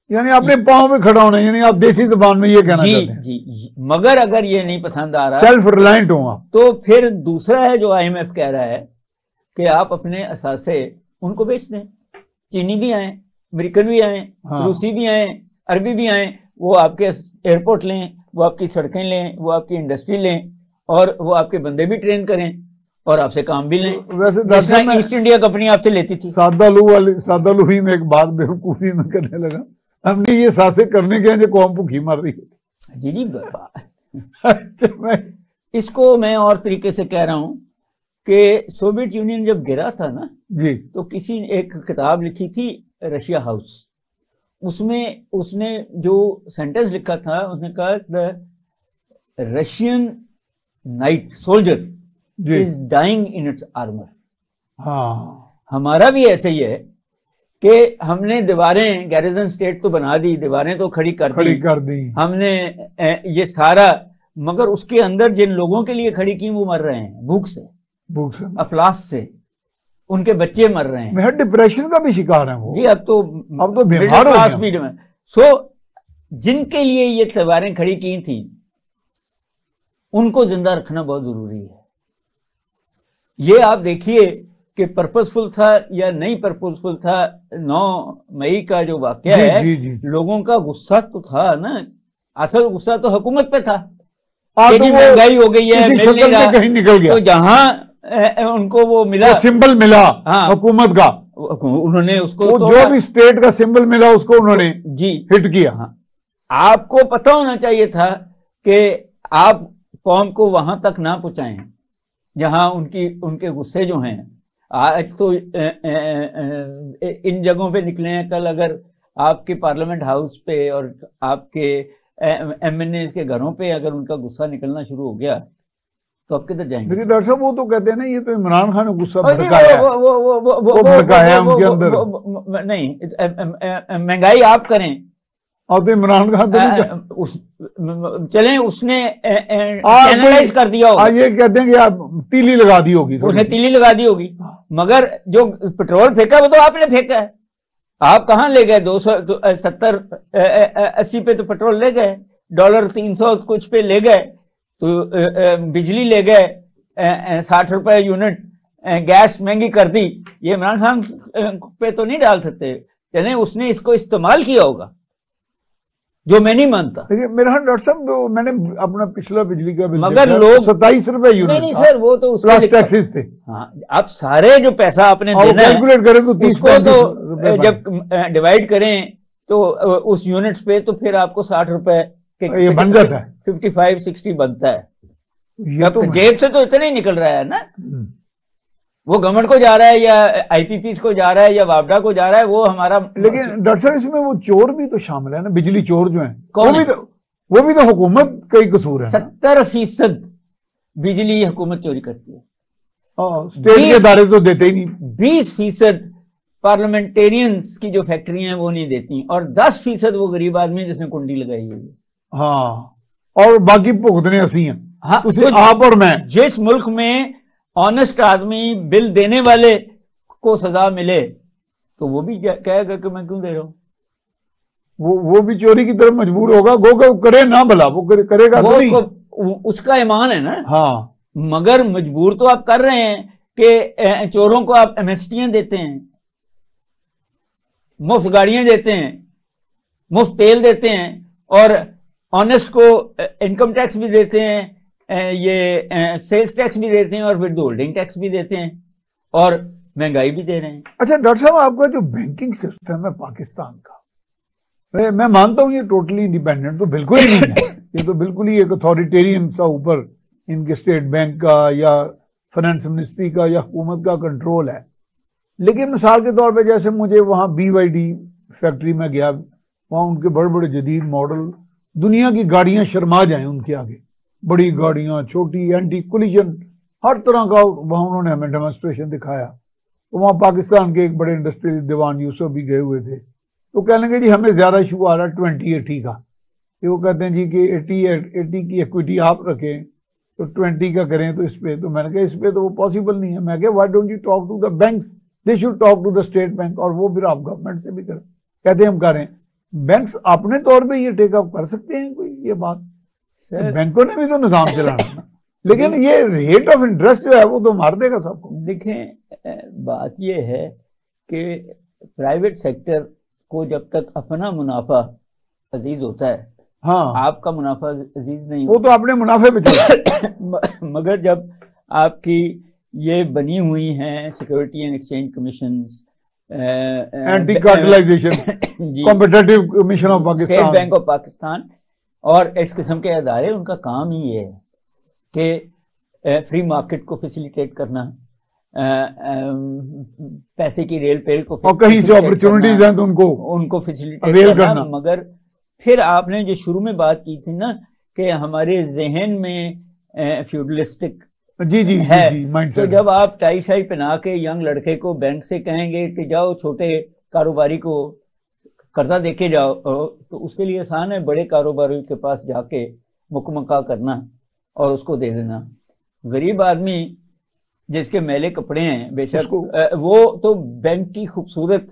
یعنی اپنے پاؤں پہ کھڑا ہونا، یعنی آپ دیسی زبان میں یہ کہنا چاہتے ہیں. جی. مگر اگر یہ نہیں پسند آ رہا سیلف ریلائنٹ ہوں آپ تو پھر دوسرا ہے جو IMF کہہ رہا ہے کہ آپ اپنے اثاثے ان کو بیچ دیں. چینی بھی آئیں، امریکن بھی آئیں، روسی بھی آئیں، عربی بھی آئیں، وہ آپ کے ایئرپورٹ لیں، وہ آپ کی سڑکیں لیں، وہ آپ کی انڈسٹری لیں، اور وہ آپ کے بندے بھی ٹرین کریں اور آپ سے کام بھی لیں. ویسے ایسٹ انڈیا کمپنی آپ سے لیتی تھی. سادہ لو ہی میں ایک بات بیوقوفی میں کرنے لگا. ہم نے یہ ساسے کرنے کے ہیں جو قوم بھوکی مر رہی ہے. جی اس کو میں اور طریقے سے کہہ رہا ہوں کہ سوویت یونین جب گرا تھا نا جی تو کسی نے ایک کتاب لکھی تھی رشیا ہاؤس. اس میں اس نے جو سینٹنس لکھا تھا اس نے کہا Russian night soldier is dying in its armour. ہمارا بھی ایسے ہی ہے کہ ہم نے دیواریں گیریزن سٹیٹ تو بنا دی، دیواریں تو کھڑی کر دی ہم نے یہ سارا، مگر اس کے اندر جن لوگوں کے لیے کھڑی کی وہ مر رہے ہیں بھوک سے، افلاس سے، ان کے بچے مر رہے ہیں، ڈپریشن کا بھی شکار ہیں وہ. جی اب تو بیمار ہو گئے. سو جن کے لیے یہ تلواریں کھڑی کی تھیں ان کو زندہ رکھنا بہت ضروری ہے. یہ آپ دیکھیے کہ پرپسفل تھا یا نہیں پرپسفل تھا. 9 مئی کا جو واقعہ ہے لوگوں کا غصہ تو تھا نا, اصل غصہ تو حکومت پہ تھا کہ جی مہنگائی ہو گئی ہے, مل نہیں رہا, کہیں نکل گیا. تو جہاں ان کو وہ ملا, سمبل ملا حکومت کا, انہوں نے اس کو جو بھی اسٹیٹ کا سمبل ملا اس کو انہوں نے جی ہٹ کیا. آپ کو پتہ ہونا چاہیے تھا کہ آپ قوم کو وہاں تک نہ پہنچائیں جہاں ان کے غصے جو ہیں. آج تو ان جگہوں پہ نکلے ہیں, کل اگر آپ کے پارلیمنٹ ہاؤس پہ اور آپ کے ایم این اے کے گھروں پہ اگر ان کا غصہ نکلنا شروع ہو گیا تو آپ کدھر جائیں گے؟ لیکن ڈاکٹر صاحب وہ تو کہتے ہیں نا یہ تو عمران خان نے غصہ بھڑکایا ان کے اندر. نہیں, مہنگائی آپ کریں اور تو عمران خان چلیں اس نے چینلائز کر دیا ہوگا, یہ کہتے ہیں کہ آپ تیلی لگا دی ہوگی, اس نے تیلی لگا دی ہوگی, مگر جو پیٹرول پھینکا وہ تو آپ نے پھینکا ہے. آپ کہاں لے گئے؟ 270-80 پہ تو پیٹرول لے گئے, $300 کچھ پہ لے گئے, تو بجلی لے گئے 60 روپے یونٹ, گیس مہنگی کر دی. یہ عمران خان پہ تو نہیں ڈال سکتے. یعنی اس نے اس کو استعمال کیا ہوگا جو میں نہیں مانتا. میرا ڈاکٹر صاحب میں نے اپنا پچھلا بجلی کا بل مگر لوگ 27 روپے یونٹ. نہیں سر, وہ تو اس پلس ٹیکسز تھے. ہاں, اب سارے جو پیسہ آپ نے دینا ہے کیلکولیٹ کریں تو 30 کو تو جب ڈیوائڈ کریں تو اس یونٹس پہ تو پھر آپ کو 60 روپے یہ بن جاتا ہے, 55-60 بنتا ہے. یہ جیب سے تو اتنا ہی نکل رہا ہے نا, وہ گورنمنٹ کو جا رہا ہے یا آئی پی پی کو جا رہا ہے یا وابڈا کو جا رہا ہے, وہ ہمارا. لیکن ڈاکٹر صاحب اس میں وہ چور بھی تو شامل ہے نا, بجلی چور جو ہیں وہ بھی تو حکومت کا ہی قصور ہے. 70% بجلی حکومت چوری کرتی ہے, اسٹیٹ کے ادارے تو دیتے ہی نہیں. 20% پارلیمنٹیرینز کی جو فیکٹری ہیں وہ نہیں دیتی, اور 10% وہ غریب آدمی جس نے کنڈی لگائی ہوئی ہے. ہاں, اور باقی بھگتنے اسی ہیں. ہاں, آپ اور میں جس ملک میں آنےسٹ آدمی بل دینے والے کو سزا ملے تو وہ بھی کہے گا کہ میں کیوں دے رہا ہوں, وہ بھی چوری کی طرف مجبور ہوگا. گو کرے نہ بلا, وہ کرے گا اس کا ایمان ہے نا. ہاں, مگر مجبور تو آپ کر رہے ہیں کہ چوروں کو آپ ایمنسٹیاں دیتے ہیں, مفت گاڑیاں دیتے ہیں, مفت تیل دیتے ہیں, اور آنےسٹ کو انکم ٹیکس بھی دیتے ہیں, یہ سیلز ٹیکس بھی دیتے ہیں, اور پھر ہولڈنگ ٹیکس بھی دیتے ہیں, اور مہنگائی بھی دے رہے ہیں. اچھا ڈاکٹر صاحب, آپ کا جو بینکنگ سسٹم ہے پاکستان کا, میں مانتا ہوں یہ ٹوٹلی انڈیپینڈنٹ تو بالکل ہی نہیں ہے. یہ تو بالکل ہی ایک اتھارٹیرین سا اوپر ان کے اسٹیٹ بینک کا یا فائنانس منسٹری کا یا حکومت کا کنٹرول ہے. لیکن مثال کے طور پہ جیسے مجھے وہاں BYD فیکٹری میں گیا, وہاں ان کے بڑے بڑے جدید ماڈل, دنیا کی گاڑیاں شرما جائیں ان کے آگے, بڑی گاڑیاں, چھوٹی, اینٹی کولیجن, ہر طرح کا وہاں انہوں نے ہمیں ڈیمونسٹریشن دکھایا. تو وہاں پاکستان کے ایک بڑے انڈسٹریل دیوان یوسف بھی گئے ہوئے تھے. تو کہنے لگے جی ہمیں زیادہ ایشو آ رہا ہے 2080 کا, کہ وہ کہتے ہیں جی کہ 80 کی ایکویٹی آپ رکھیں تو 20 کا کریں تو اس پہ. تو میں نے کہا اس پہ تو وہ پاسبل نہیں ہے. میں کہا why don't you talk to the banks, they should talk to the state bank, اور وہ پھر آپ گورنمنٹ سے بھی کریں. کہتے ہیں ہم کریں. بینکس اپنے طور پہ یہ ٹیک اپ کر سکتے ہیں کوئی یہ بات؟ بینکوں نے بھی تو نظام چلانا, لیکن یہ ریٹ آف انٹرسٹ جو ہے وہ تو مار دے گا سب کو. دیکھیں بات یہ ہے کہ پرائیویٹ سیکٹر کو جب تک اپنا منافع عزیز ہوتا ہے, ہاں, آپ کا منافع عزیز نہیں وہ تو اپنے منافع پہ چلتا ہے. مگر جب آپ کی یہ بنی ہوئی ہیں security and exchange commissions, anti cartelization, competitive commission of Pakistan, state bank of Pakistan, اور اس قسم کے ادارے, ان کا کام ہی یہ ہے کہ فری مارکیٹ کو فیسیلیٹیٹ کرنا, پیسے کی ریل پیل کو, اور کہیں سے اپرچونٹیز ہیں تو ان کو فیسیلیٹیٹ کرنا. مگر پھر آپ نے جو شروع میں بات کی تھی نا کہ ہمارے ذہن میں فیوڈلسٹک جی ہے, تو جب آپ ٹائی شائی پہنا کے ینگ لڑکے کو بینک سے کہیں گے کہ جاؤ چھوٹے کاروباری کو قرضہ دے کے جاؤ, تو اس کے لیے آسان ہے بڑے کاروباری کے پاس جا کے مکمکا کرنا اور اس کو دے دینا. غریب آدمی جس کے میلے کپڑے ہیں بے شک وہ تو بینک کی خوبصورت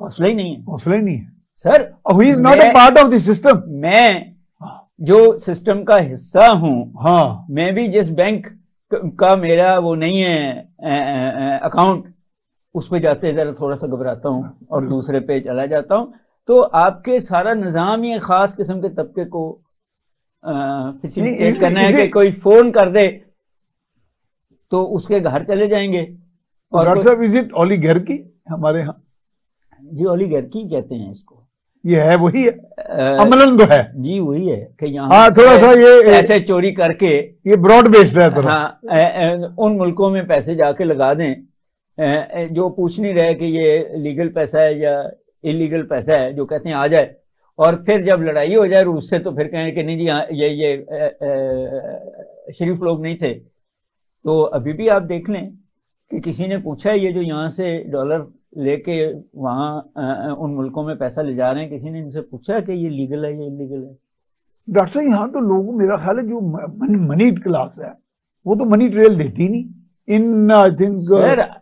حوصلہ ہی نہیں ہے حوصلہ ہی نہیں ہے. Sir. He is not a part of the system. میں جو سسٹم کا حصہ ہوں، ہاں میں بھی جس بینک کا میرا وہ نہیں ہے اکاؤنٹ، اس پہ جاتے ذرا تھوڑا سا گھبراتا ہوں اور دوسرے پہ چلا جاتا ہوں. تو آپ کے سارا نظام ہی خاص قسم کے طبقے کو فیسیلیٹیٹ کرنا ہے کہ کوئی فون کر دے تو اس کے گھر چلے جائیں گے. اور ڈاکٹر صاحب از اٹ اولیگارکی ہمارے ہاں؟ جی اولیگارکی کہتے ہیں اس کو. یہ ہے وہی ہے، عملاً تو ہے. جی وہی ہے کہ ہاں یہاں تھوڑا سا یہ ایسے چوری کر کے یہ براڈ بیسڈ ہے تھوڑا. ہاں ان ملکوں میں پیسے جا کے لگا دیں جو پوچھ نہیں رہے کہ یہ لیگل پیسہ ہے یا انلیگل پیسہ ہے، جو کہتے ہیں آ جائے، اور پھر جب لڑائی ہو جائے روس سے تو پھر کہیں کہ نہیں جی یہ شریف لوگ نہیں تھے. تو ابھی بھی آپ دیکھ لیں کہ کسی نے پوچھا ہے یہ جو یہاں سے ڈالر لے کے وہاں ان ملکوں میں پیسہ لے جا رہے ہیں، کسی نے ان سے پوچھا کہ یہ لیگل ہے یا انلیگل ہے؟ ڈاکٹر صاحب یہاں تو لوگ میرا خیال ہے جو منی کلاس ہے وہ تو منی ٹریل دیتی نہیں. ان آئی تھنک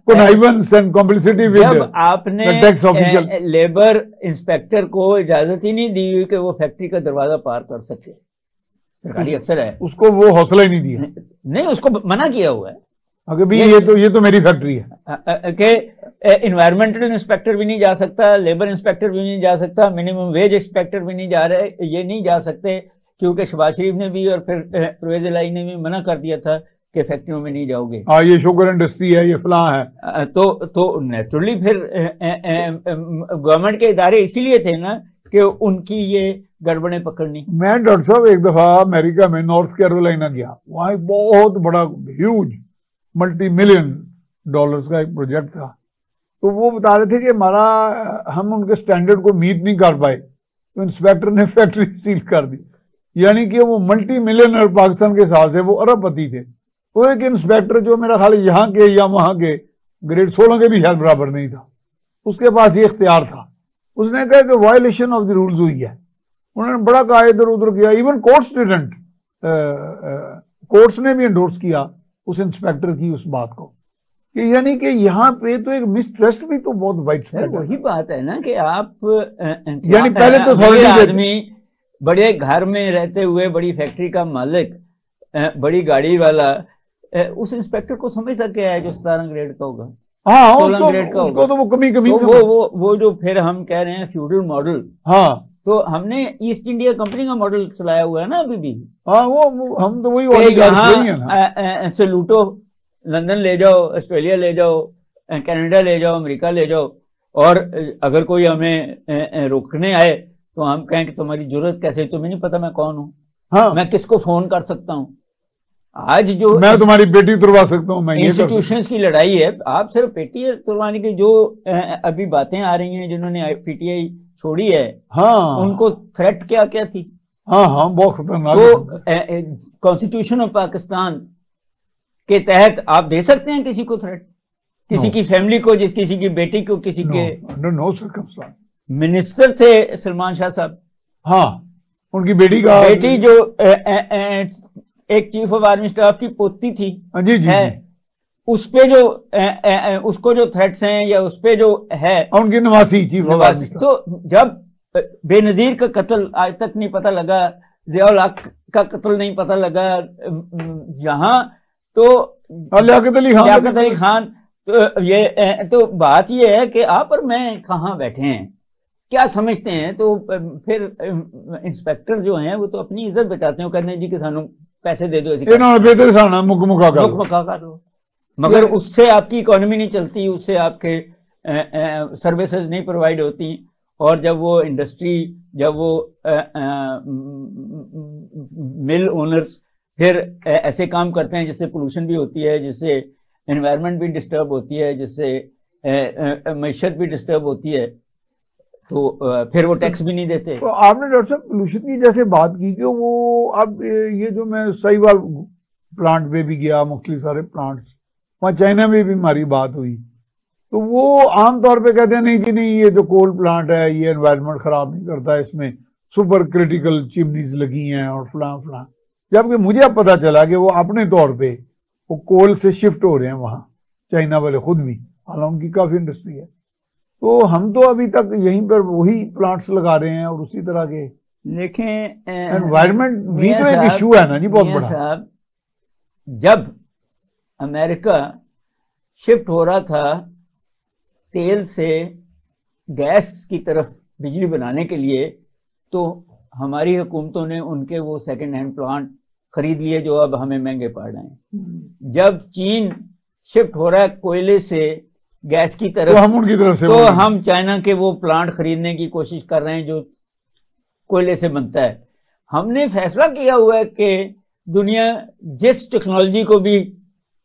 کنائیونس اینڈ کمپلسٹی ود جب آپ نے ٹیکس آفیشل لیبر انسپیکٹر کو اجازت ہی نہیں دی ہوئی کہ وہ فیکٹری کا دروازہ پار کر سکے، سرکاری افسر ہے، اس کو وہ حوصلہ ہی نہیں دیا نہیں اس کو منع کیا ہوا ہے اگر بھی یہ تو میری فیکٹری ہے کہ انوائرمنٹل انسپیکٹر بھی نہیں جا سکتا، لیبر انسپیکٹر بھی نہیں جا سکتا، منیمم ویج انسپیکٹر بھی نہیں جا رہے، یہ نہیں جا سکتے کیونکہ شہباز شریف نے بھی اور پھر پرویز الہی نے بھی منع کر دیا تھا کہ فیکٹریوں میں نہیں جاؤ گے. ہاں یہ شوگر انڈسٹری ہے، یہ فلاں ہے. تو نیچرلی پھر گورنمنٹ کے ادارے اسی لیے تھے نا کہ ان کی یہ گڑبڑیں پکڑنی. میں ڈاکٹر صاحب ایک دفعہ امریکہ میں نارتھ کیرولائنا گیا، وہاں ایک بہت بڑا ہیوج ملٹی ملین ڈالرز کا ایک پروجیکٹ تھا. تو وہ بتا رہے تھے کہ ہم ان کے سٹینڈرڈ کو میٹ نہیں کر پائے تو انسپیکٹر نے فیکٹری سیل کر دی. یعنی کہ وہ ملٹی ملینر پاکستان کے حساب سے وہ ارب پتی تھے. وہ ایک انسپیکٹر جو میرا خیال یہاں کے یا وہاں کے گریڈ 16 کے بھی شاید برابر نہیں تھا، اس کے پاس یہ اختیار تھا. اس نے کہا کہ وائلیشن آف دی رولز ہوئی ہے. انہوں نے بڑا کہا ادھر ادھر کیا، ایون کورٹس نے بھی انڈورس کیا اس انسپیکٹر کی اس بات کو کہ یعنی کہ یہاں پہ تو ایک مسٹرسٹ بھی تو بہت وائڈ اسپریڈ ہے. وہی بات ہے نا کہ آپ یعنی پہلے تو آدمی بڑے گھر میں رہتے ہوئے بڑی فیکٹری کا مالک، بڑی گاڑی والا، اس انسپیکٹر کو سمجھتا کیا ہے جو 17 گریڈ کا ہوگا، 16 گریڈ کا ہوگا. تو وہ کمی وہ جو پھر ہم کہہ رہے ہیں فیوڈل ماڈل، ہاں تو ہم نے ایسٹ انڈیا کمپنی کا ماڈل چلایا ہوا ہے نا ابھی بھی. ہاں وہ ہم تو وہی سے لوٹو، لندن لے جاؤ، آسٹریلیا لے جاؤ، کینیڈا لے جاؤ، امریکہ لے جاؤ، اور اگر کوئی ہمیں روکنے آئے تو ہم کہیں کہ تمہاری ضرورت کیسے، تمہیں نہیں پتا میں کون ہوں، میں کس کو فون کر سکتا ہوں. آج جو میں تمہاری بیٹی تروا سکتا ہوں، میں انسٹیٹیوشنز کی لڑائی ہے. آپ صرف پیٹی تروانے کی جو ابھی باتیں آ رہی ہیں جنہوں نے پی ٹی آئی چھوڑی ہے، ہاں ان کو تھریٹ کیا کیا تھی. ہاں بہت خطرناک. تو کانسٹیٹیوشن آف پاکستان کے تحت آپ دے سکتے ہیں کسی کو تھریٹ، کسی کی فیملی کو، کسی کی بیٹی کو، کسی کے نو سرکمسٹانس. منسٹر تھے سلمان شاہ صاحب، ہاں ان کی بیٹی جو ایک چیف آف آرمی اسٹاف کی پوتی تھی، جی اس پہ جو اس کو جو تھریٹس ہیں یا اس پہ جو ہے ان کی نواسی چیف آف آرمی. تو جب بے نظیر کا قتل آج تک نہیں پتہ لگا، ضیاء الحق کا قتل نہیں پتہ لگا یہاں، تو لیاقت علی خان تو بات یہ ہے کہ آپ اور میں کہاں بیٹھے ہیں، کیا سمجھتے ہیں. تو پھر انسپیکٹر جو ہیں وہ تو اپنی عزت بچاتے ہیں، کہتے ہیں جی کہ سانو پیسے دے دو، مکا کر لو، مگر اس سے آپ کی اکانومی نہیں چلتی، اس سے آپ کے سروسز نہیں پرووائڈ ہوتی. اور جب وہ انڈسٹری، جب وہ مل اونرز پھر ایسے کام کرتے ہیں جس سے پولوشن بھی ہوتی ہے، جس سے انوائرمنٹ بھی ڈسٹرب ہوتی ہے، جس سے معیشت بھی ڈسٹرب ہوتی ہے، تو پھر وہ ٹیکس بھی نہیں دیتے. تو آپ نے ڈاکٹر صاحب پولوشن کی جیسے بات کی کہ وہ اب یہ جو میں سہیوال پلانٹ پہ بھی گیا، مختلف سارے پلانٹس، وہاں چائنا میں بھی ہماری بات ہوئی، تو وہ عام طور پہ کہتے ہیں نہیں جی نہیں یہ جو کول پلانٹ ہے یہ انوائرمنٹ خراب نہیں کرتا، اس میں سپر کرٹیکل چمنیز لگی ہیں اور فلاں فلاں. جبکہ مجھے اب پتا چلا کہ وہ اپنے طور پہ وہ کول سے شفٹ ہو رہے ہیں وہاں، چائنا والے خود بھی حالانکہ ان کی کافی انڈسٹری ہے. تو ہم تو ابھی تک یہیں پر وہی پلانٹس لگا رہے ہیں اور اسی طرح کے. دیکھیں انوائرمنٹ بھی تو ایک ایشو ہے نا جی بہت بڑا. صاحب جب امریکہ شفٹ ہو رہا تھا تیل سے گیس کی طرف بجلی بنانے کے لیے تو ہماری حکومتوں نے ان کے وہ سیکنڈ ہینڈ پلانٹ خرید لیے جو اب ہمیں مہنگے پڑ رہے ہیں. جب چین شفٹ ہو رہا ہے کوئلے سے گیس کی طرف تو ہم ان کی طرف سے تو ہم چائنا کے وہ پلانٹ خریدنے کی کوشش کر رہے ہیں جو کوئلے سے بنتا ہے. ہم نے فیصلہ کیا ہوا ہے کہ دنیا جس ٹیکنالوجی کو بھی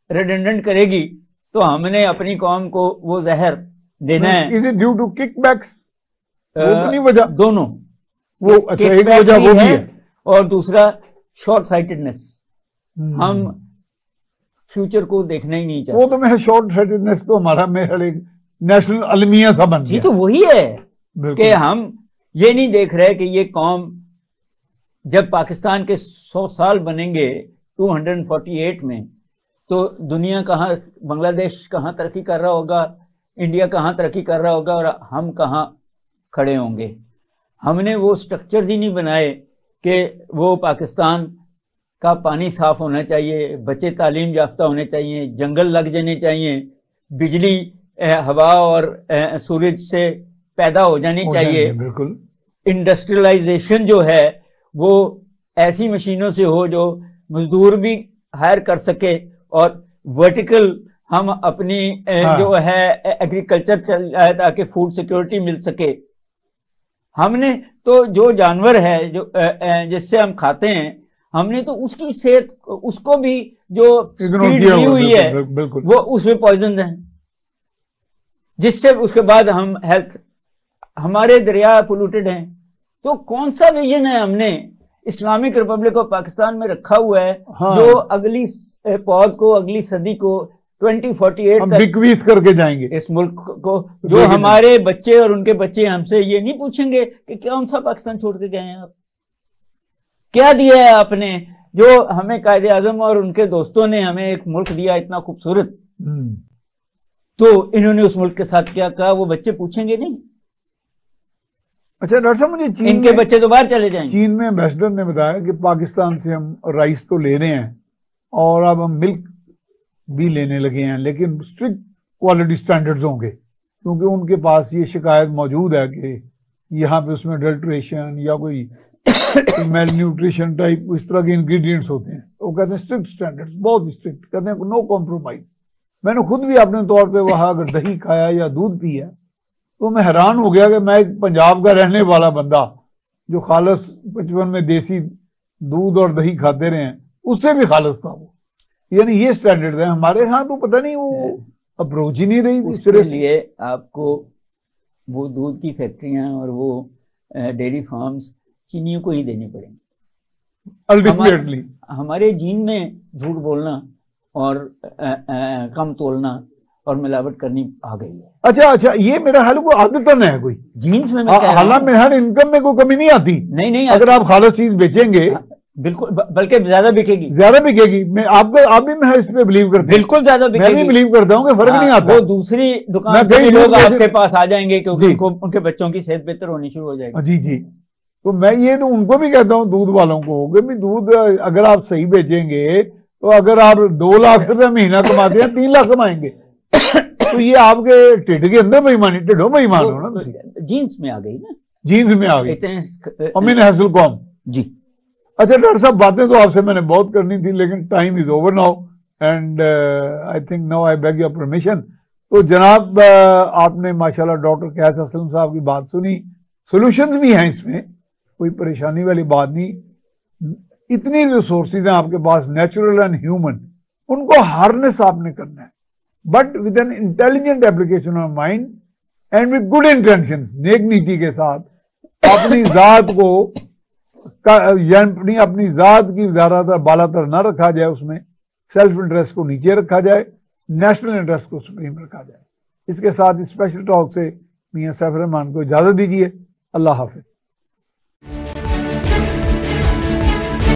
ریڈنڈنٹ کرے گی تو ہم نے اپنی قوم کو وہ زہر دینا ہے. Is it due to kickbacks؟ وہ تو نہیں وجہ دونوں وہ اچھا ایک وجہ وہ بھی ہے اور دوسرا شارٹ سائٹڈنس. ہم فیوچر کو دیکھنا ہی نہیں چاہتے. وہ تو میں شارٹ سائٹڈنس تو ہمارا میرا ایک نیشنل المیہ سا بن گیا. جی تو وہی ہے کہ ہم یہ نہیں دیکھ رہے کہ یہ قوم جب پاکستان کے 100 سال بنیں گے 248 میں تو دنیا کہاں بنگلہ دیش کہاں ترقی کر رہا ہوگا, انڈیا کہاں ترقی کر رہا ہوگا اور ہم کہاں کھڑے ہوں گے. ہم نے وہ سٹرکچرز ہی نہیں بنائے کہ وہ پاکستان کا پانی صاف ہونا چاہیے, بچے تعلیم یافتہ ہونے چاہیے, جنگل لگ جانے چاہیے, بجلی ہوا اور سورج سے پیدا ہو جانی چاہیے. بالکل. انڈسٹریلائزیشن جو ہے وہ ایسی مشینوں سے ہو جو مزدور بھی ہائر کر سکے اور ورٹیکل ہم اپنی جو ہے ایگریکلچر چل جائے تاکہ فوڈ سیکورٹی مل سکے. ہم نے تو جو جانور ہے جو جس سے ہم کھاتے ہیں ہم نے تو اس کی صحت اس کو بھی جو فیڈ دی ہوئی ہے وہ اس میں پوائزن ہیں جس سے اس کے بعد ہم ہیلتھ ہمارے دریا پولوٹیڈ ہیں. تو کون سا ویژن ہے ہم نے اسلامک ریپبلک آف پاکستان میں رکھا ہوا ہے جو اگلی پود کو اگلی صدی کو 2048 تک کر کے جائیں گے اس ملک کو, جو ہمارے بچے اور ان کے بچے ہم سے یہ نہیں پوچھیں گے کہ کون سا پاکستان چھوڑ کے گئے ہیں آپ, کیا دیا ہے آپ نے. جو ہمیں قائد اعظم اور ان کے دوستوں نے ہمیں ایک ملک دیا اتنا خوبصورت, تو انہوں نے اس ملک کے ساتھ کیا کہا وہ بچے پوچھیں گے نہیں. اچھا ڈاکٹر صاحب مجھے چین ان کے بچے تو باہر چلے جائیں گے. چین میں ایمبیسڈر نے بتایا کہ پاکستان سے ہم رائس تو لے رہے ہیں اور اب ہم ملک بھی لینے لگے ہیں لیکن اسٹرکٹ کوالٹی سٹینڈرڈز ہوں گے کیونکہ ان کے پاس یہ شکایت موجود ہے کہ یہاں پہ اس میں ڈلٹریشن یا کوئی میل نیوٹریشن ٹائپ اس طرح کے انگریڈینٹس ہوتے ہیں. وہ کہتے ہیں اسٹرکٹ سٹینڈرڈز, بہت اسٹرکٹ, کہتے ہیں نو کمپرومائز. میں نے خود بھی اپنے طور پہ وہاں اگر دہی کھایا یا دودھ پیا تو میں حیران ہو گیا کہ میں ایک پنجاب کا رہنے والا بندہ جو خالص بچپن میں دیسی دودھ اور دہی کھاتے رہے ہیں اس سے بھی خالص تھا وہ. یعنی یہ سٹینڈرڈ ہے ہمارے ہاں تو پتہ نہیں وہ اپروچ ہی نہیں رہی. اس کے لیے آپ کو وہ دودھ کی فیکٹریاں اور وہ ڈیری فارمز چینیوں کو ہی دینی پڑیں گی الٹیمیٹلی. ہمارے جین میں جھوٹ بولنا اور کم تولنا اور ملاوٹ کرنی آ گئی ہے. اچھا یہ میرا خیال کوئی عادتاً ہے کوئی جینز میں حالانکہ ہر انکم میں کوئی کمی نہیں آتی. نہیں اگر آپ خالص چیز بیچیں گے بالکل بلکہ زیادہ بکے گی. میں آپ بھی میں اس پہ بلیو کرتا ہوں. بالکل زیادہ بکے گی. میں بھی بلیو کرتا ہوں کہ فرق نہیں آتا. وہ دوسری دکان سے لوگ آپ کے پاس آ جائیں گے کیونکہ ان کے بچوں کی صحت بہتر ہونی شروع ہو جائے گی. جی تو میں یہ تو ان کو بھی کہتا ہوں دودھ والوں کو کہ دودھ اگر آپ صحیح بیچیں گے تو اگر آپ 2 لاکھ روپے مہینہ کماتے ہیں 3 لاکھ کمائیں گے تو یہ آپ کے ٹھڈ کے اندر بےایمانی ٹھڈوں بےایمان ہو نا. جینس میں آ گئی نا, جینس میں آ گئی امین حاصل قوم. جی اچھا ڈاکٹر صاحب باتیں تو آپ سے میں نے بہت کرنی تھی لیکن time is over now and I think now I beg your permission. تو جناب آپ نے ماشاءاللہ ڈاکٹر قیاس اسلم صاحب کی بات سنی, سولوشن بھی ہیں اس میں, کوئی پریشانی والی بات نہیں. اتنی ریسورسز ہیں آپ کے پاس نیچرل اینڈ ہیومن, ان کو ہارنس آپ نے کرنا ہے but with an intelligent application of mind and with good intentions, نیک نیتی کے ساتھ اپنی ذات کو اپنی ذات کی زیادہ تر بالا تر نہ رکھا جائے, اس میں سیلف انٹرسٹ کو نیچے رکھا جائے, نیشنل انٹرسٹ کو سپریم رکھا جائے. اس کے ساتھ اسپیشل ٹاک سے میاں سیف الرحمان کو اجازت دیجیے. اللہ حافظ.